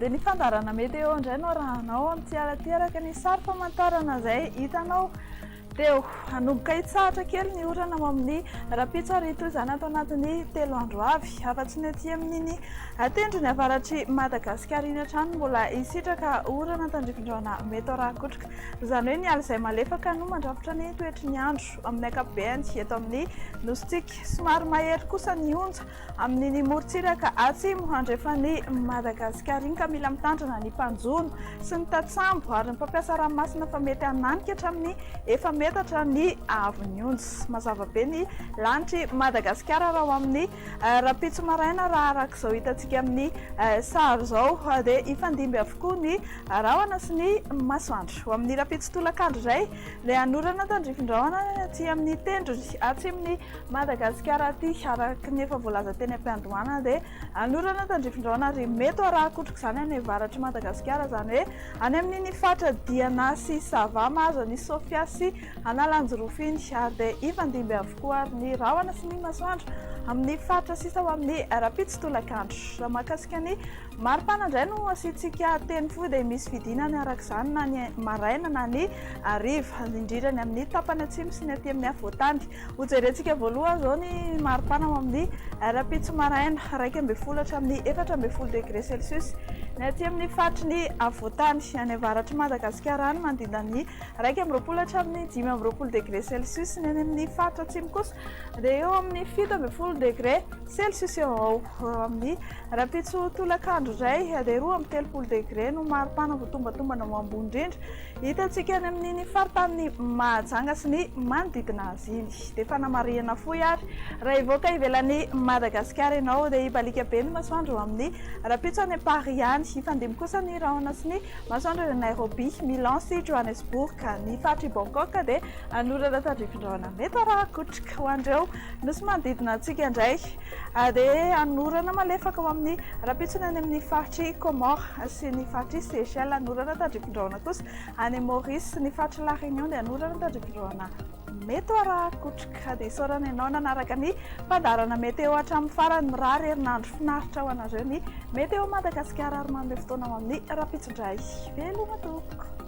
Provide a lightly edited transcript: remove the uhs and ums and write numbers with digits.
dia ny fandarana meteo indray no rahanao amin'ny tiarateraka ny sary famantarana izay hitanao teo. Anomboka hitsahatra kely ny orana amin'ny rapitsarito izany atao anatin'ny 3 andro avy. Afa-tsy ny aty amin'iny tendrony avaratry Madagasikara iny hatrany mbola hisitraka orana tandrifin-drahona mety rakotrika. Izany hoe ny ala izay malefaka no mandrafitra ny toetry ny andro amin'ny ankapobeny eto amin'ny nositsika. Somary mahery kosa ny onja amin'ny morotsiraka atsimo andrefa ny Madagasikara iny ka mila mitandrina ny mpanjono sy ny tatsambo ary ny mpampiasa ranomasina fa mety hananika hatramin'ny efa metatra ny avy ny onja. Mazava be ny lanitry Madagasikara raha amin'ny rapitso maraina raha arak'izao hitantsika amin'ny sary izao dia hifandimby avokoa ny rahona sy ny masoandro. Amin'ny rapitso tolakandro izay ilay hanorana tandrifin-drahona aty amin'ny tendrony atsimon'ny Madagasikara aty araky ny efa voalaza teny am-piandohana dia hanorana tandrifin-drahona ary mety arakotrika izany any avaratry Madagasikara, izany hoe any amin'ny fatra Diana sy Sava mahazo ny Sofia sy Analanjo Rofiny ary dia hifandimby avokoa ary ny rahona sy ny masoandro amin'ny fatra sisa ho amin'ny rapitso tolakandro. Raha mahakasika ny maripana indray no asiantsika teny fohy dia misy fidinany arak'izany na ny maraina na ny hariva indrindra ny amin'ny tapany atsimo sy ny aty amin'ny afovoantany. Hojerentsika voalohany izao ny maripana ho amin'ny rapitso maraina 1.10 hatramin'ny 4.10 degré celsius. Ny aty amin'ny fatry ny afovoantany any avaratry Madagasikara any mandinda ny 1.20 hatramin'ny 5.20 degré celsius. Ny any amin'ny fatra atsimo kosa dia eo amin'ny 7.10 degré celsius eo amin'ny rapitso tolakandro izay dia 2.30 degré no maripana voatombatombana ho ambony indrindra. Hitantsika any amin'ny faritany Mahajanga sy ny manodidina azy iny. Dia fanamariana fohy ary raha hivoaka ivelan'ny Madagasikara ianao dia hibalika be ny masoandro amin'ny rapitso any Paris any. Hifandimby kosa ny rahona sy ny masoandro any Nairobi, Milan sy Johannesburg. Ny fatry Bangkok dia hanorana tandrifin-drahona mety arakotrika ho andreo nosy manodidina antsika indray dia hanorana malefaka ho amin'ny rapitso any amin'ny fatry Comore sy ny fatry Seychelles. Hanorana tandrifin-drahona kosa any Maurice, ny fatry La Réunion dia hanorana tandrifin-drahona mety arakotrika. Dia isaorana ianao nanaraka ny fandarana meteo hatramin'ny farany mirary herinandro finaritra ho anareo ny meteo Madagasikara ary manome fotoana amin'ny rapitso indray. Velona tompoko.